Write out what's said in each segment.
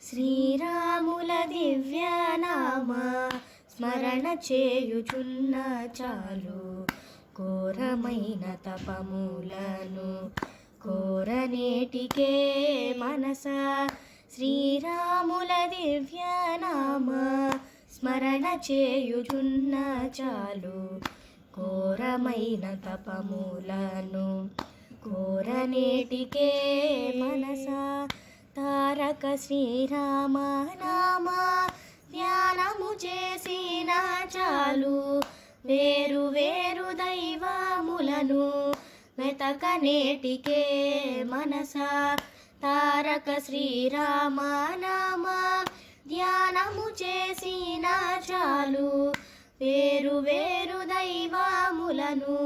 శ్రీరాముల దివ్యనామ స్మరణ చేయుచున్న చాలు, ఘోరమైన తపములను కోరనేటికే మనస. శ్రీరాముల దివ్యనామ స్మరణ చేయుచున్న చాలు, ఘోరమైన తపములను కోరనేటికే మనస. తారక శ్రీరామ నామ ధ్యానము చేసిన చాలు, వేరు వేరు దైవములను వెతకనేటికే మనస. తారక శ్రీరామ నామ ధ్యానము చేసిన చాలు, వేరు వేరు దైవములను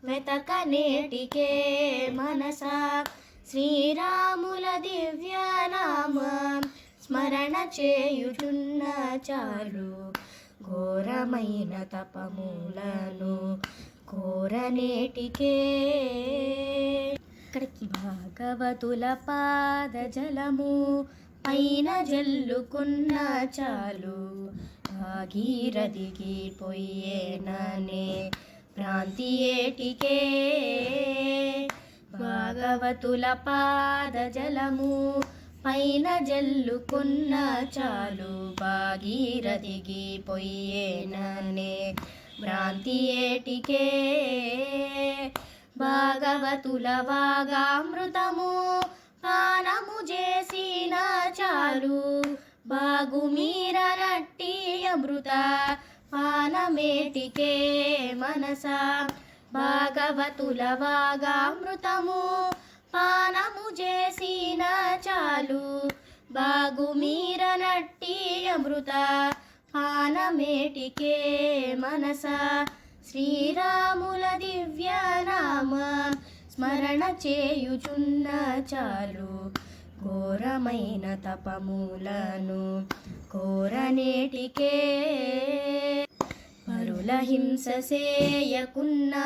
వెతకనేటికే మనస. శ్రీరాముల దివ్యనామ స్మరణ చేయుచున్న చాలు, ఘోరమైన తపములను కోరనేటికే. భాగవతుల పాద జలము పైన జల్లుకున్న చాలు, భాగీరథికి పొయ్యేననే భ్రాంతి ఏటికే. భాగవతుల పాద జలము పైన జల్లుకున్న చాలు, భాగీరథికి పొయ్యేననే భ్రాంతి ఏటికే. భాగవతుల వాగామృతము పానము చేసిన చాలు, బాగుమీరనట్టి అమృత పానమేటికే మనస. భాగవతుల వాగామృతము పానము చేసిన చాలు, బాగుమీరనట్టి అమృత పానమేటికే మనస. శ్రీరాముల దివ్యనామ స్మరణ చేయుచున్న చాలు, ఘోరమైన తపములను కోరనేటికే. పరుల హింస చేయకున్నా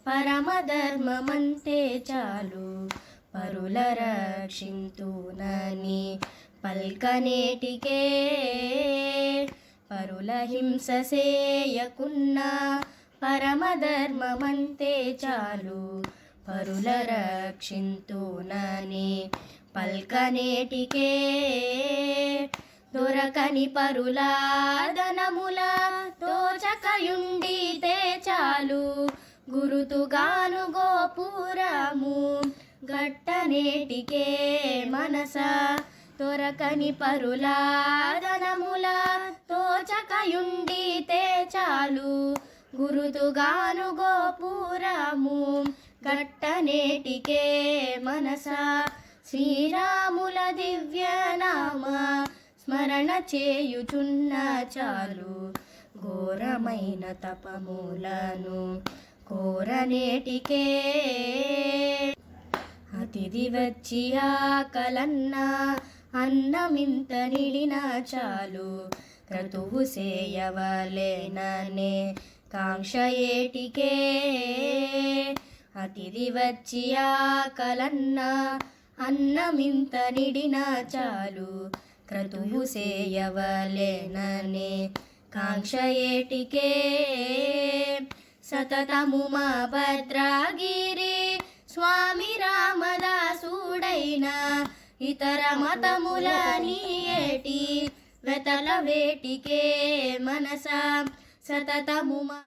పరమధర్మమంతే చాలు, పరుల రక్షింతునని పల్కనేటికే. పరుల హింస చేయకున్నా పరమధర్మమంతే చాలు, పరుల రక్షింతునని పల్కనేటికే. దొరకని పరుల ధనముల తోచకయుండితే చాలు, గురుతుగాను గోపురము గట్టనేటికే మనస. దొరకని పరుల ధనముల తోచకయుండితే చాలు, గురుతుగాను గోపురము గట్టనేటికే మనస. శ్రీరాముల దివ్యనామ స్మరణ చేయుచున్న చాలు, ఘోరమైన తపములను కోరనేటికే. అతిథి వచ్చి ఆకలన్నా అన్నమింత నిడిన చాలు, క్రతువు చేయవలెననే కాంక్ష ఏటికే. అతిథి వచ్చి ఆకలన్నా అన్నమింత నిడిన చాలు, క్రతువు చేయవలెననే కాంక్ష ఏటికే. సతతము మా భద్రగిరి స్వామి రామదాసుడైన ఇతర మతముల నీయేటి వెతల వేటికే మనస. సతతము